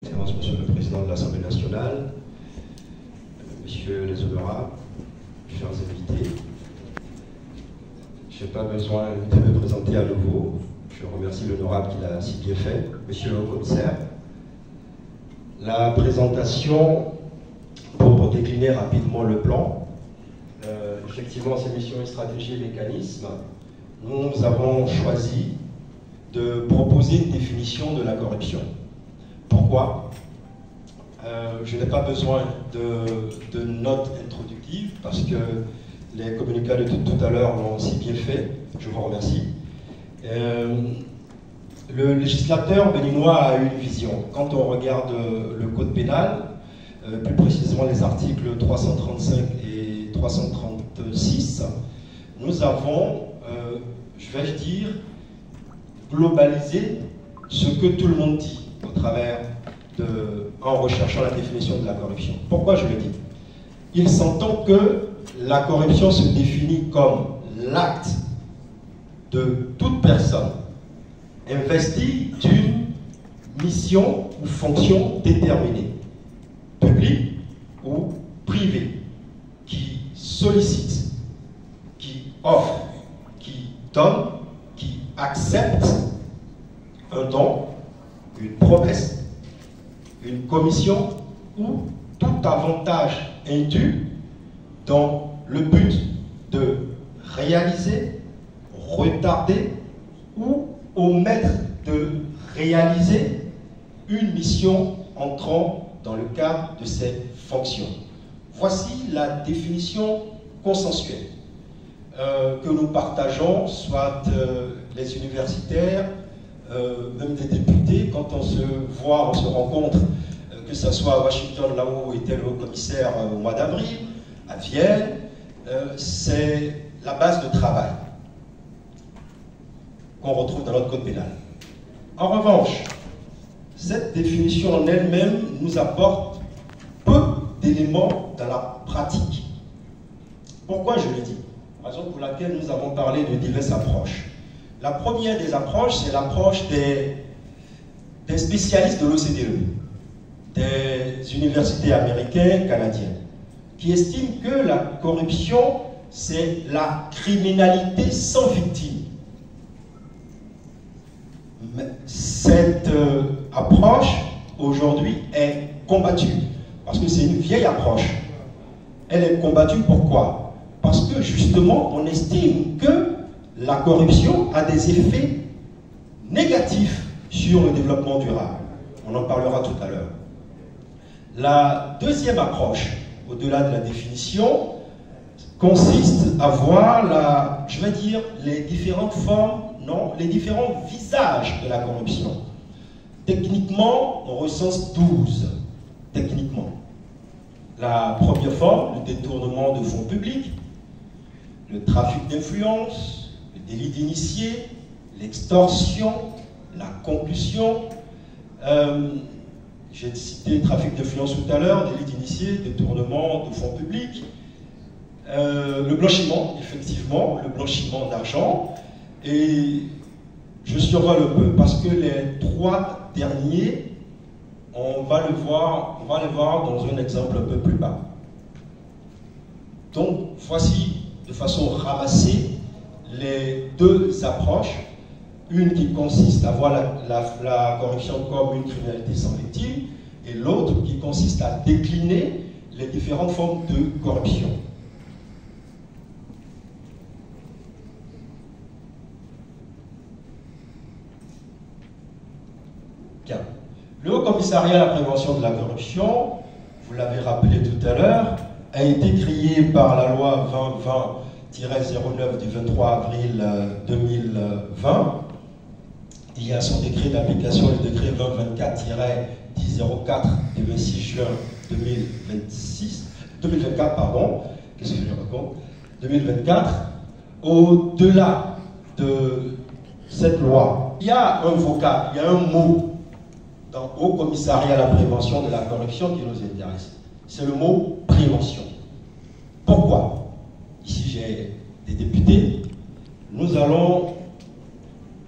Excellence, Monsieur le Président de l'Assemblée nationale, Messieurs les honorables, chers invités, je n'ai pas besoin de me présenter à nouveau. Je remercie l'honorable qui l'a si bien fait, Monsieur le Commissaire. La présentation, pour décliner rapidement le plan, effectivement, ces missions, stratégies et mécanismes, nous avons choisi de proposer une définition de la corruption. Pourquoi? Je n'ai pas besoin de notes introductives parce que les communicants de tout à l'heure l'ont si bien fait. Je vous remercie. Le législateur béninois a eu une vision. Quand on regarde le code pénal, plus précisément les articles 335 et 336, nous avons, je vais dire, globalisé ce que tout le monde dit au travers en recherchant la définition de la corruption. Pourquoi je le dis? Il s'entend que la corruption se définit comme l'acte de toute personne investie d'une mission ou fonction déterminée, publique ou privée, qui sollicite, qui offre, qui donne, qui accepte un don, une promesse, une commission ou tout avantage indu dans le but de réaliser, retarder ou omettre de réaliser une mission entrant dans le cadre de ses fonctions. Voici la définition consensuelle que nous partageons, soit les universitaires, même des députés, quand on se voit, on se rencontre, que ce soit à Washington, là où était le haut-commissaire au mois d'avril, à Vienne, c'est la base de travail qu'on retrouve dans notre code pénal. En revanche, cette définition en elle-même nous apporte peu d'éléments dans la pratique. Pourquoi je le dis? Raison pour laquelle nous avons parlé de diverses approches. La première des approches, c'est l'approche des spécialistes de l'OCDE, des universités américaines, canadiennes, qui estiment que la corruption, c'est la criminalité sans victime. Mais cette approche, aujourd'hui, est combattue, parce que c'est une vieille approche. Elle est combattue pourquoi? Parce que, justement, on estime que la corruption a des effets négatifs sur le développement durable. On en parlera tout à l'heure. La deuxième approche, au-delà de la définition, consiste à voir je vais dire, les différentes formes, non, les différents visages de la corruption. Techniquement, on recense 12. Techniquement. La première forme, le détournement de fonds publics, le trafic d'influence, le délit d'initié, l'extorsion, la concussion. J'ai cité trafic d'influence tout à l'heure, délit d'initié, détournement de fonds publics, le blanchiment, effectivement, le blanchiment d'argent. Et je survole un peu parce que les trois derniers, on va les voir dans un exemple un peu plus bas. Donc, voici de façon ramassée les deux approches, une qui consiste à voir la corruption comme une criminalité sans victime, et l'autre qui consiste à décliner les différentes formes de corruption. Bien. Le Haut Commissariat à la prévention de la corruption, vous l'avez rappelé tout à l'heure, a été créé par la loi 2020-09 du 23 avril 2020. Il y a son décret d'application, le décret 2024-1004 du 26 juin 2024, pardon, qu'est-ce que je raconte 2024. Au-delà de cette loi, il y a un vocable, il y a un mot dans le Haut Commissariat à la prévention de la corruption qui nous intéresse. C'est le mot prévention. Pourquoi? Ici, j'ai des députés. Nous allons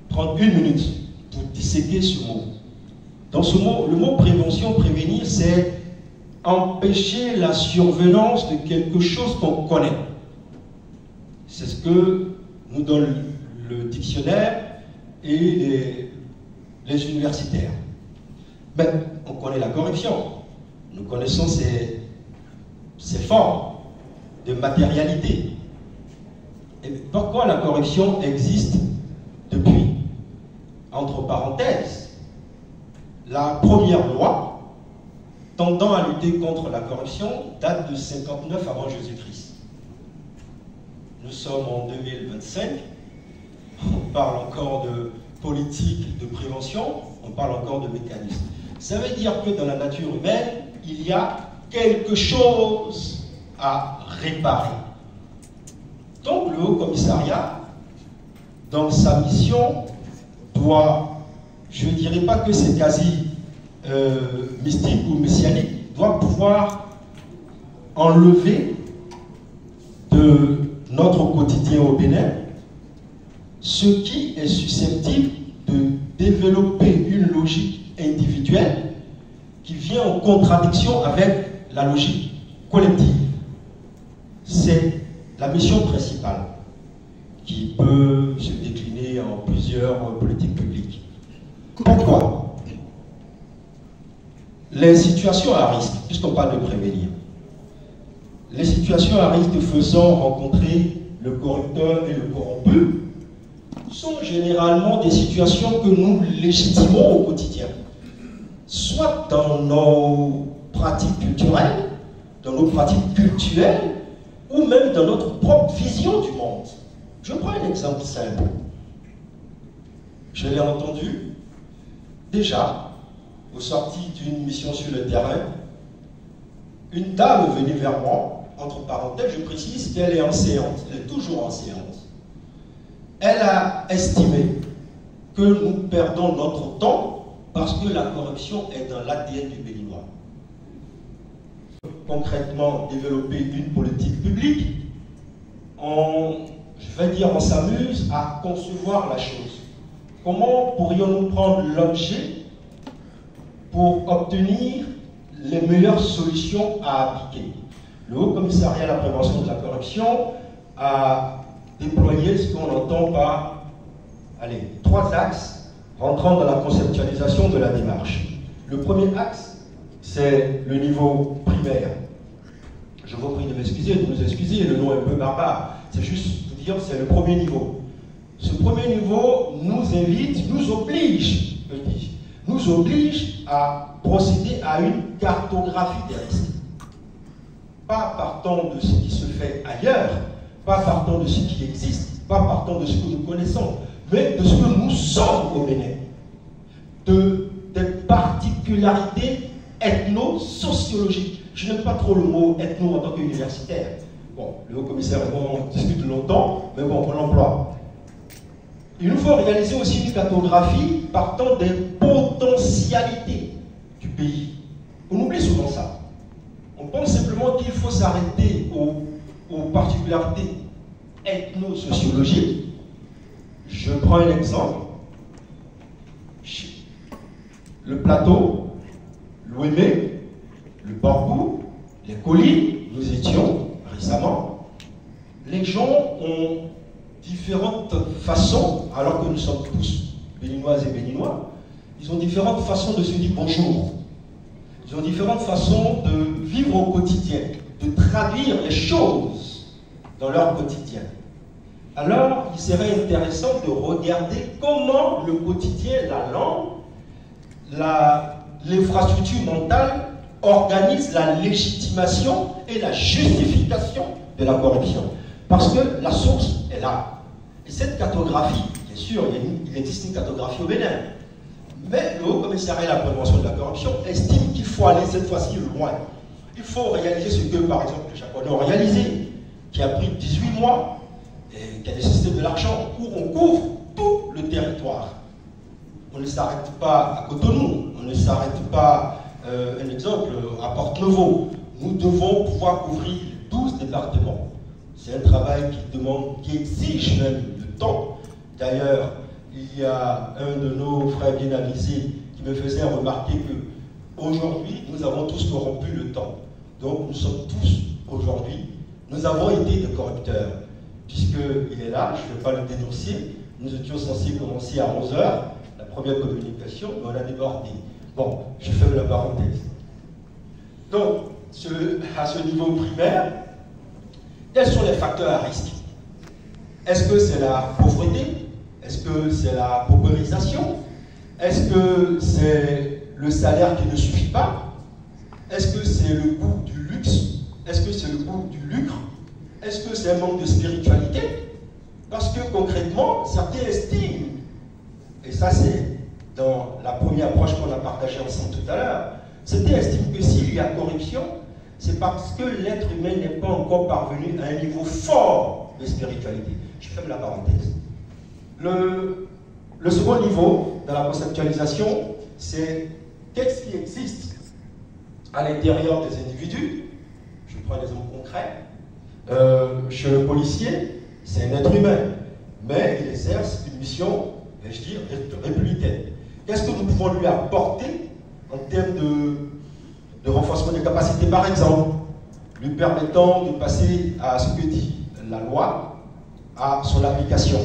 prendre une minute pour disséquer ce mot. Dans ce mot, le mot prévention, prévenir, c'est empêcher la survenance de quelque chose qu'on connaît. C'est ce que nous donne le dictionnaire et les universitaires. Mais on connaît la corruption. Nous connaissons ses formes de matérialité. Et pourquoi la corruption existe depuis? Entre parenthèses, la première loi tendant à lutter contre la corruption date de 59 avant Jésus-Christ. Nous sommes en 2025, on parle encore de politique de prévention, on parle encore de mécanismes. Ça veut dire que dans la nature humaine, il y a quelque chose à réparer. Donc le Haut Commissariat, dans sa mission, doit, je ne dirais pas que c'est quasi mystique ou messianique, doit pouvoir enlever de notre quotidien au Bénin ce qui est susceptible de développer une logique individuelle qui vient en contradiction avec la logique collective. C'est la mission principale qui peut se décliner en plusieurs politiques publiques. Pourquoi? Les situations à risque, puisqu'on parle de prévenir, les situations à risque faisant rencontrer le corrupteur et le corrompu sont généralement des situations que nous légitimons au quotidien, soit dans nos pratiques culturelles, dans nos pratiques culturelles, ou même dans notre propre vision du monde. Je prends un exemple simple. Je l'ai entendu déjà au sorti d'une mission sur le terrain. Une dame est venue vers moi, entre parenthèses, je précise qu'elle est enseignante, elle est toujours enseignante. Elle a estimé que nous perdons notre temps parce que la corruption est dans l'ADN du Béninois. Concrètement, développer une politique publique, on s'amuse à concevoir la chose. Comment pourrions-nous prendre l'objet pour obtenir les meilleures solutions à appliquer? Le Haut Commissariat à la prévention de la corruption a déployé ce qu'on entend par 3 axes rentrant dans la conceptualisation de la démarche. Le premier axe, c'est le niveau primaire. Je vous prie de m'excuser, de nous excuser, le nom est un peu barbare. C'est juste pour dire que c'est le premier niveau. Ce premier niveau nous invite, nous oblige à procéder à une cartographie des risques. Pas partant de ce qui se fait ailleurs, pas partant de ce qui existe, pas partant de ce que nous connaissons, mais de ce que nous sommes au Bénin. Des particularités ethno-sociologiques. Je n'aime pas trop le mot ethno en tant qu'universitaire. Bon, le haut-commissaire, on discute longtemps, mais bon, on l'emploie. Il nous faut réaliser aussi une cartographie partant des potentialités du pays. On oublie souvent ça. On pense simplement qu'il faut s'arrêter aux particularités ethno-sociologiques. Je prends un exemple. Le plateau, l'Ouémé, le Borgou, les collines, nous étions récemment. Les gens ont différentes façons, alors que nous sommes tous béninoises et béninois, ils ont différentes façons de se dire bonjour. Ils ont différentes façons de vivre au quotidien, de traduire les choses dans leur quotidien. Alors, il serait intéressant de regarder comment le quotidien, la langue, l'infrastructure mentale organise la légitimation et la justification de la corruption. Parce que la source est là. Et cette cartographie, bien sûr, il existe une cartographie au Bénin. Mais le Haut Commissariat à la prévention de la corruption estime qu'il faut aller cette fois-ci loin. Il faut réaliser ce que, par exemple, les Japonais ont réalisé, qui a pris 18 mois, et qui a nécessité de l'argent, où on couvre tout le territoire. On ne s'arrête pas à Cotonou, on ne s'arrête pas, un exemple, à Porte-Nouveau. Nous devons pouvoir couvrir 12 départements. C'est un travail qui exige même le temps. D'ailleurs, il y a un de nos frères bien avisés qui me faisait remarquer que aujourd'hui, nous avons tous corrompu le temps. Donc nous sommes tous aujourd'hui, nous avons été des corrupteurs. Puisqu'il est là, je ne vais pas le dénoncer, nous étions censés commencer à 11 h, la première communication, mais on a débordé. Bon, je ferme la parenthèse. Donc, à ce niveau primaire, quels sont les facteurs à risque? Est-ce que c'est la pauvreté? Est-ce que c'est la paupérisation? Est-ce que c'est le salaire qui ne suffit pas? Est-ce que c'est le goût du luxe? Est-ce que c'est le goût du lucre? Est-ce que c'est un manque de spiritualité? Parce que concrètement, certains estiment, et ça c'est dans la première approche qu'on a partagée ensemble tout à l'heure, certains estiment que s'il y a corruption, c'est parce que l'être humain n'est pas encore parvenu à un niveau fort de spiritualité. Je ferme la parenthèse. Le second niveau de la conceptualisation, c'est qu'est-ce qui existe à l'intérieur des individus. Je prends un exemple concret. Chez le policier, c'est un être humain, mais il exerce une mission, vais-je dire, républicaine. Qu'est-ce que nous pouvons lui apporter en termes de renforcement des capacités, par exemple, lui permettant de passer à ce que dit la loi, à son application.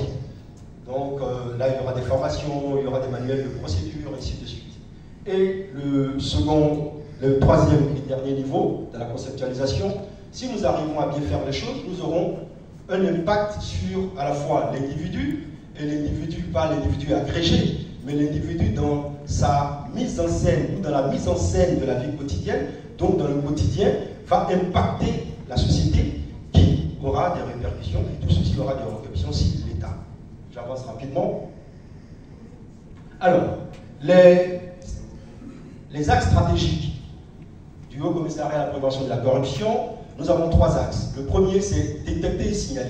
Donc là, il y aura des formations, il y aura des manuels de procédure, et ainsi de suite. Et le troisième et dernier niveau de la conceptualisation, si nous arrivons à bien faire les choses, nous aurons un impact sur à la fois l'individu, et l'individu, pas l'individu agrégé, mais l'individu dans sa mise en scène, ou dans la mise en scène de la vie quotidienne, donc dans le quotidien, va impacter la société qui aura des répercussions, et tout ceci aura des répercussions sur l'État. J'avance rapidement. Alors, les axes stratégiques du Haut Commissariat à la prévention de la corruption, nous avons trois axes. Le premier, c'est détecter et signaler.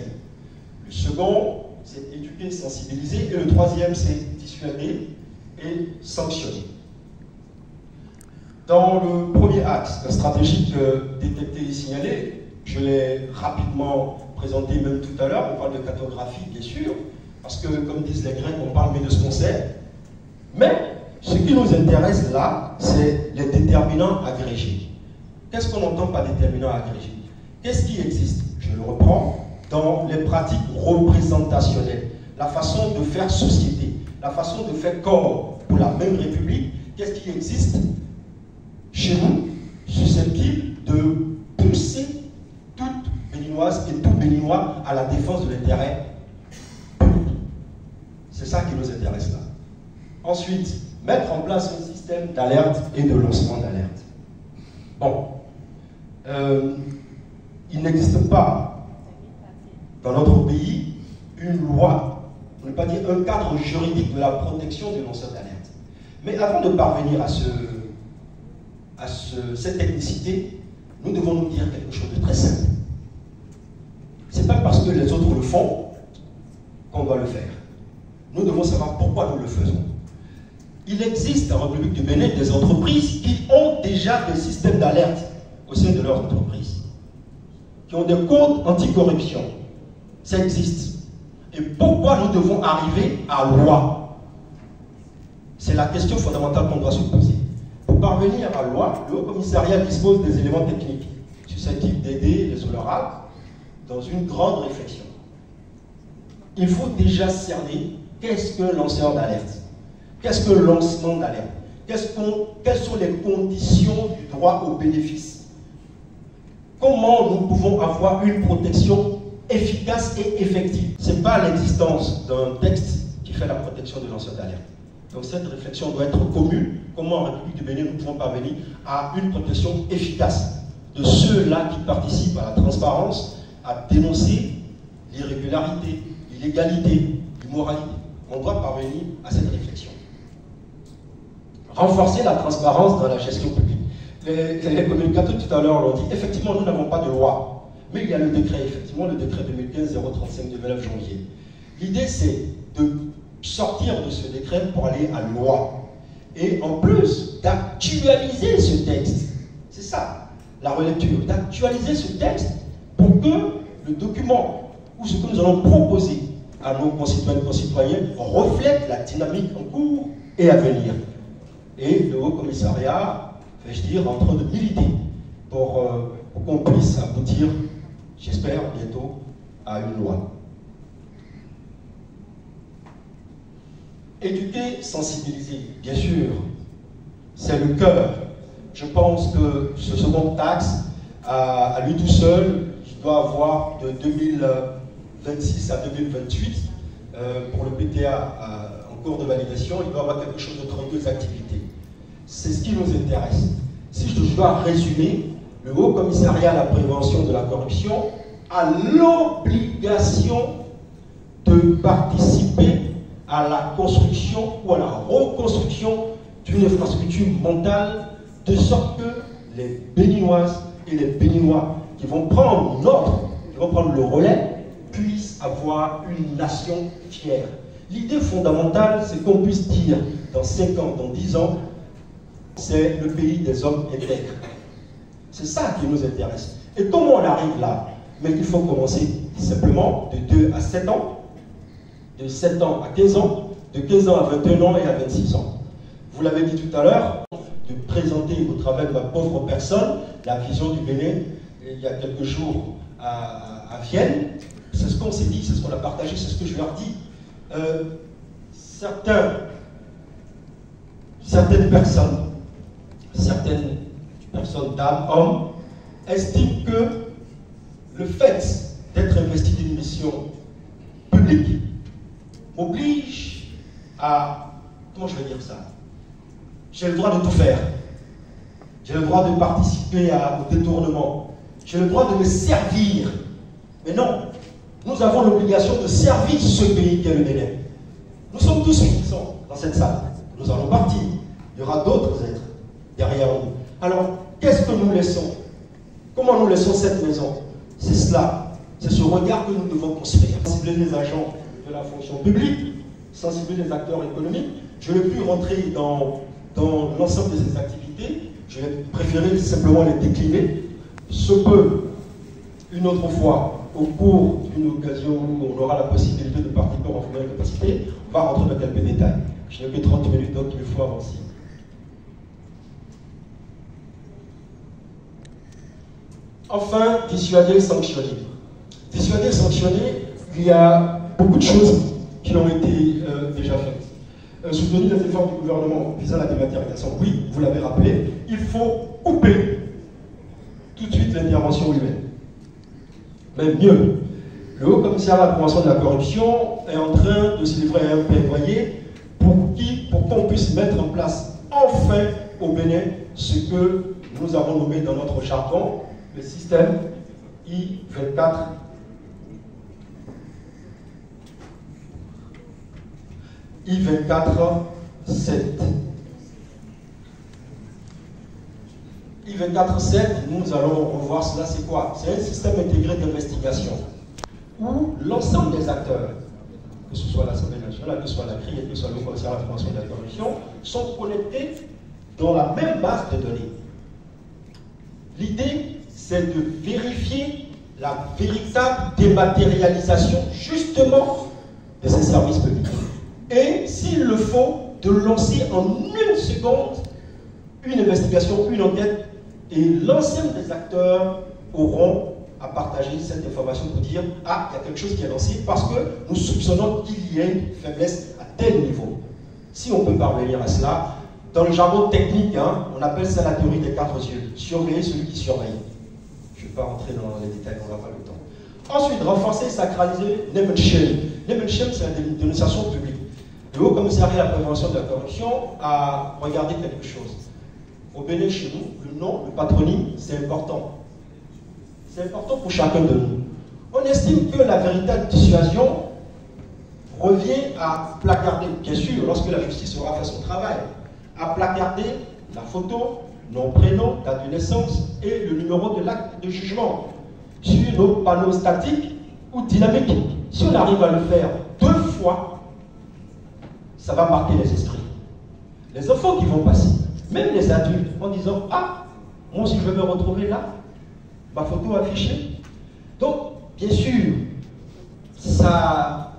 Le second, c'est éduquer et sensibiliser. Et le troisième, c'est dissuader et sanctionner. Dans le premier axe stratégique, détecter et signaler, je l'ai rapidement présenté même tout à l'heure, on parle de cartographie, bien sûr, parce que, comme disent les Grecs, on parle mais de ce qu'on sait. Mais, ce qui nous intéresse là, c'est les déterminants agrégés. Qu'est-ce qu'on entend par déterminants agrégés? Qu'est-ce qui existe? Je le reprends dans les pratiques représentationnelles, la façon de faire société, la façon de faire corps pour la même République. Qu'est-ce qui existe chez nous, susceptible de pousser toute Béninoise et tout Béninois à la défense de l'intérêt public? C'est ça qui nous intéresse là. Ensuite, mettre en place un système d'alerte et de lancement d'alerte. Bon. Il n'existe pas dans notre pays une loi, on ne peut pas dire un cadre juridique de la protection des lanceurs d'alerte. Mais avant de parvenir à cette technicité, nous devons nous dire quelque chose de très simple. Ce n'est pas parce que les autres le font qu'on doit le faire. Nous devons savoir pourquoi nous le faisons. Il existe en République du Bénin des entreprises qui ont déjà des systèmes d'alerte au sein de leurs entreprises, qui ont des codes anticorruption. Ça existe. Et pourquoi nous devons arriver à loi? C'est la question fondamentale qu'on doit se poser. Pour parvenir à la loi, le Haut Commissariat dispose des éléments techniques susceptibles d'aider les honorables dans une grande réflexion. Il faut déjà cerner qu'est-ce qu'un lanceur d'alerte, qu'est-ce que le lancement d'alerte, quelles sont les conditions du droit au bénéfice, comment nous pouvons avoir une protection efficace et effective. Ce n'est pas l'existence d'un texte qui fait la protection des lanceurs d'alerte. Donc cette réflexion doit être commune. Comment en République du Bénin nous pouvons parvenir à une protection efficace de ceux-là qui participent à la transparence, à dénoncer l'irrégularité, l'illégalité, l'immoralité. On doit parvenir à cette réflexion. Renforcer la transparence dans la gestion publique. Les communicateurs tout à l'heure l'ont dit, effectivement nous n'avons pas de loi, mais il y a le décret, effectivement le décret 2015-035 de 9 janvier. L'idée c'est de sortir de ce décret pour aller à loi. Et en plus d'actualiser ce texte. C'est ça, la relecture. D'actualiser ce texte pour que le document ou ce que nous allons proposer à nos concitoyennes et concitoyens reflète la dynamique en cours et à venir. et le Haut Commissariat, vais-je dire, en train de militer pour qu'on puisse aboutir, j'espère, bientôt à une loi. Éduquer, sensibiliser, bien sûr, c'est le cœur. Je pense que ce second axe, à lui tout seul, il doit avoir de 2026 à 2028, pour le PTA en cours de validation, il doit avoir quelque chose de 32 activités. C'est ce qui nous intéresse. Si je dois résumer, le Haut Commissariat à la prévention de la corruption a l'obligation de participer à la construction ou à la reconstruction d'une infrastructure mentale, de sorte que les Béninoises et les Béninois qui vont prendre le relais puissent avoir une nation fière. L'idée fondamentale, c'est qu'on puisse dire dans 5 ans, dans 10 ans, c'est le pays des hommes intègres. C'est ça qui nous intéresse. Et comment on arrive là? Mais il faut commencer simplement de 2 à 7 ans, de 7 ans à 15 ans, de 15 ans à 21 ans et à 26 ans. Vous l'avez dit tout à l'heure, de présenter au travers de ma pauvre personne la vision du Bénin il y a quelques jours à Vienne. C'est ce qu'on s'est dit, c'est ce qu'on a partagé, c'est ce que je leur dis. Certaines personnes, d'âme, hommes, estiment que le fait d'être investi d'une mission publique m'oblige à... Comment je vais dire ça? J'ai le droit de tout faire. J'ai le droit de participer au détournement. J'ai le droit de me servir. Mais non, nous avons l'obligation de servir ce pays qu'est le Bénin. Nous sommes tous puissants dans cette salle. Nous allons partir. Il y aura d'autres êtres derrière nous. Alors, qu'est-ce que nous laissons? Comment nous laissons cette maison? C'est cela. C'est ce regard que nous devons construire. Sensibiliser les agents de la fonction publique, sensibiliser les acteurs économiques. Je ne vais plus rentrer dans l'ensemble de ces activités. Je vais préférer simplement les décliner. Ce peut, une autre fois, au cours d'une occasion où on aura la possibilité de participer en fonction de la capacité, on va rentrer dans quelques détails. Je n'ai que 30 minutes, donc il faut avancer. Enfin, dissuader et sanctionner. Dissuader et sanctionner, il y a beaucoup de choses qui ont été déjà faites. Soutenir les efforts du gouvernement visant la dématérialisation, oui, vous l'avez rappelé, il faut couper tout de suite l'intervention humaine. Mais mieux, le Haut Commissariat à la prévention de la corruption est en train de se livrer à un plaidoyer pour qu'on puisse mettre en place enfin au Bénin ce que nous avons nommé dans notre jargon le système I24. I24-7. I24-7, nous allons revoir cela, c'est quoi? C'est un système intégré d'investigation où l'ensemble des acteurs, que ce soit l'Assemblée nationale, que ce soit la CRI, que ce soit le Conseil à la prévention de la corruption, sont connectés dans la même base de données. L'idée, c'est de vérifier la véritable dématérialisation, justement, de ces services publics. Et, s'il le faut, de lancer en 1 seconde une investigation, une enquête, et l'ensemble des acteurs auront à partager cette information pour dire « Ah, il y a quelque chose qui est lancé parce que nous soupçonnons qu'il y a une faiblesse à tel niveau. » Si on peut parvenir à cela, dans le jargon technique, on appelle ça la théorie des 4 yeux. Surveiller celui qui surveille. Je ne vais pas rentrer dans les détails, on n'a pas le temps. Ensuite, renforcer et sacraliser name and shame. Name and shame, c'est la dénonciation publique. Le Haut Commissariat à la prévention de la corruption a regardé quelque chose. Au Bénin, chez nous, le nom, le patronyme, c'est important. C'est important pour chacun de nous. On estime que la véritable dissuasion revient à placarder, bien sûr, lorsque la justice aura fait son travail, à placarder la photo, nom, prénom, date de naissance et le numéro de l'acte de jugement sur nos panneaux statiques ou dynamiques. Si on arrive à le faire 2 fois, ça va marquer les esprits. Les enfants qui vont passer, même les adultes, en disant « Ah, moi aussi je vais me retrouver là, ma photo affichée. » Donc, bien sûr, ça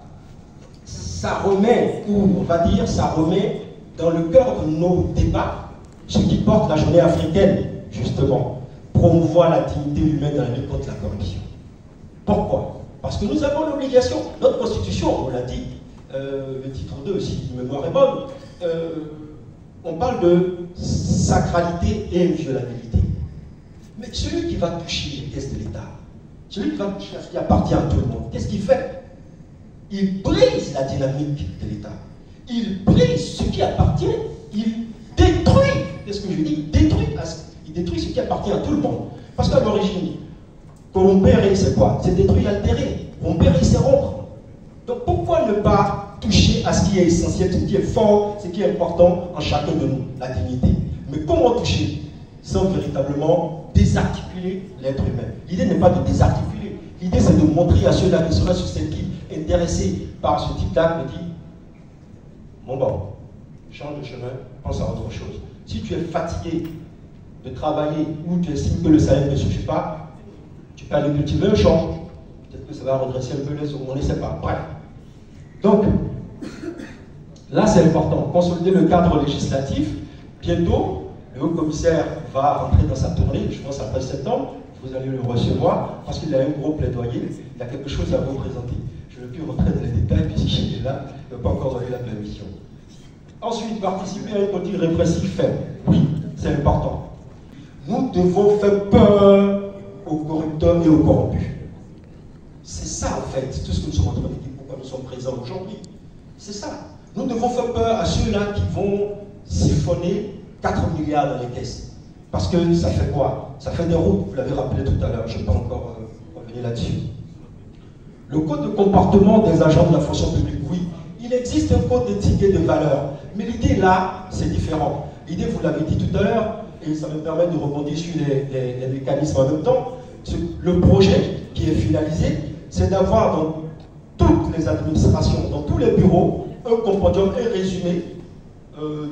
remet, ou on va dire, ça remet dans le cœur de nos débats, ce qui porte la journée africaine, justement, promouvoir la dignité humaine dans la lutte contre la corruption. Pourquoi? Parce que nous avons l'obligation, notre constitution, on l'a dit, le titre 2, si la mémoire est bonne, on parle de sacralité et inviolabilité. Mais celui qui va toucher les caisses de l'État, celui qui va toucher à ce qui appartient à tout le monde, qu'est-ce qu'il fait? Il brise la dynamique de l'État. Il brise ce qui appartient, il détruit, qu'est-ce que je dis? Il détruit ce qui appartient à tout le monde. Parce qu'à l'origine, corrompere, c'est quoi? C'est détruire, altérer. Rompere, c'est rompre. Donc pourquoi ne pas toucher à ce qui est essentiel, ce qui est fort, ce qui est important en chacun de nous, la dignité? Mais comment toucher sans véritablement désarticuler l'être humain? L'idée n'est pas de désarticuler. L'idée, c'est de montrer à ceux-là qui seraient susceptibles, intéressés par ce type d'acte, de dire, mon bon, change de chemin, pense à autre chose. Si tu es fatigué de travailler ou tu estimes que le salaire ne suffit pas, tu peux aller cultiver un champ. Peut-être que ça va redresser un peu les eaux, on ne sait pas. Bref. Donc, là c'est important, consolider le cadre législatif. Bientôt, le haut-commissaire va rentrer dans sa tournée, je pense après septembre, vous allez le recevoir, parce qu'il a un gros plaidoyer, il a quelque chose à vous présenter. Je ne vais plus rentrer dans les détails, puisqu'il est là, il n'a pas encore donné la permission. Ensuite, participer à une politique répressive faible. Oui, c'est important. Nous devons faire peur aux corrupteurs et aux corrompus. C'est ça, en fait, tout ce que nous sommes en train de dire, pourquoi nous sommes présents aujourd'hui. C'est ça. Nous devons faire peur à ceux-là qui vont siphonner 4 milliards dans les caisses. Parce que ça fait quoi? Ça fait des routes, vous l'avez rappelé tout à l'heure, je ne vais pas encore revenir là-dessus. Le code de comportement des agents de la fonction publique, oui. Il existe un code d'éthique et de valeurs. Mais l'idée là, c'est différent. L'idée, vous l'avez dit tout à l'heure, et ça me permet de rebondir sur les mécanismes en même temps. Le projet qui est finalisé, c'est d'avoir dans toutes les administrations, dans tous les bureaux, un compendium, un résumé,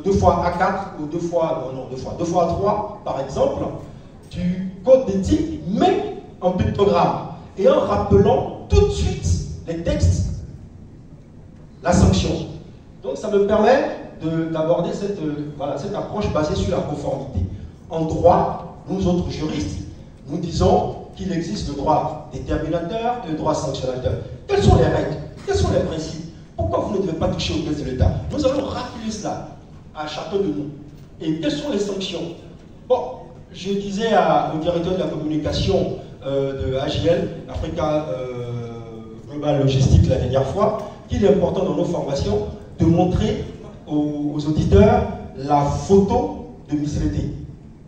2 fois A4 ou 2 fois A3, par exemple, du code d'éthique, mais en pictogramme, et en rappelant tout de suite les textes, la sanction. Donc ça me permet d'aborder cette approche basée sur la conformité. En droit, nous autres juristes, nous disons qu'il existe le droit déterminateur et le droit sanctionnateur. Quelles sont les règles? Quels sont les principes? Pourquoi vous ne devez pas toucher aux caisses de l'État? Nous allons rappeler cela à chacun de nous. Et quelles sont les sanctions? Bon, je disais au directeur de la communication de AGL, Africa Global Logistique, la dernière fois, qu'il est important dans nos formations de montrer aux auditeurs la photo de mislété,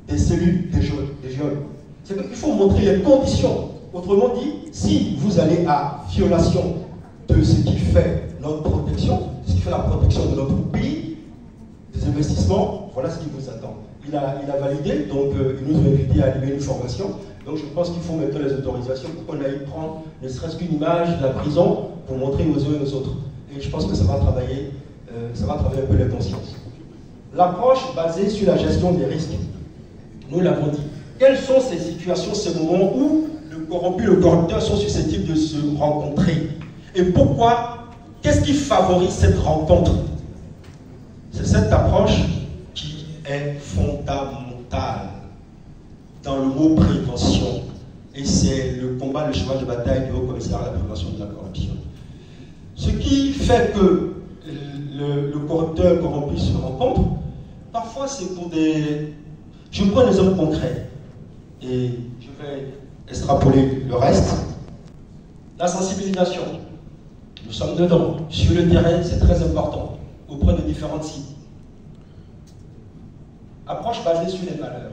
des cellules, des geôles. C'est qu'il faut montrer les conditions. Autrement dit, si vous allez à violation de ce qui fait notre protection, ce qui fait la protection de notre pays, des investissements, voilà ce qui vous attend. Il a validé, donc il nous a invité à animer une formation. Donc je pense qu'il faut mettre les autorisations pour qu'on aille prendre ne serait-ce qu'une image de la prison pour montrer aux uns et aux autres. Et je pense que ça va travailler un peu les consciences. L'approche basée sur la gestion des risques, nous l'avons dit. Quelles sont ces situations, ces moments où le corrompu et le corrupteur sont susceptibles de se rencontrer? Et pourquoi? Qu'est-ce qui favorise cette rencontre? C'est cette approche qui est fondamentale dans le mot prévention. Et c'est le combat, le cheval de bataille du haut-commissaire à la prévention de la corruption. Ce qui fait que le corrupteur et le corrompu se rencontrent, parfois c'est pour des... Je prends un exemple concret et je vais extrapoler le reste. La sensibilisation. Nous sommes dedans. Sur le terrain, c'est très important, auprès de différentes cibles. Approche basée sur les valeurs.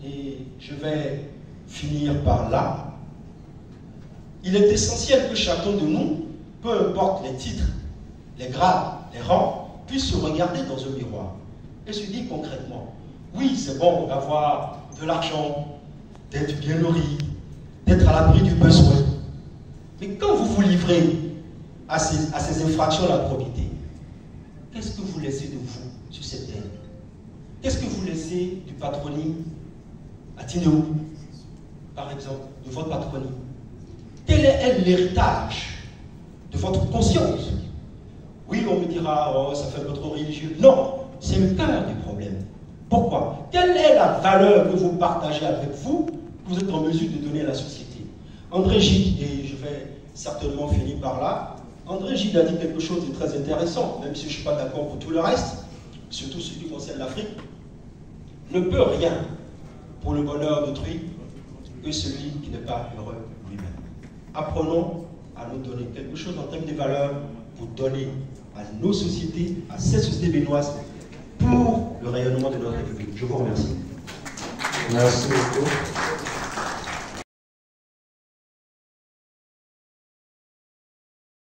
Et je vais finir par là. Il est essentiel que chacun de nous, peu importe les titres, les grades, les rangs, puisse se regarder dans un miroir et se dire concrètement, oui, c'est bon d'avoir de l'argent, d'être bien nourri, d'être à l'abri du besoin. Mais quand vous vous livrez à ces infractions à la probité, qu'est-ce que vous laissez de vous sur cette terre? Qu'est-ce que vous laissez du patronyme à Tinéo, par exemple, de votre patronyme? Quel est l'héritage de votre conscience? Oui, on me dira, oh, ça fait votre religieux. Non, c'est le cœur du problème. Pourquoi? Quelle est la valeur que vous partagez avec vous, que vous êtes en mesure de donner à la société? André Gide, et je vais certainement finir par là, André Gide a dit quelque chose de très intéressant, même si je ne suis pas d'accord pour tout le reste, surtout ce qui concerne l'Afrique. Ne peut rien pour le bonheur d'autrui que celui qui n'est pas heureux lui-même. Apprenons à nous donner quelque chose en termes de valeurs pour donner à nos sociétés, à ces sociétés béninoises, pour le rayonnement de notre République. Je vous remercie. Merci beaucoup.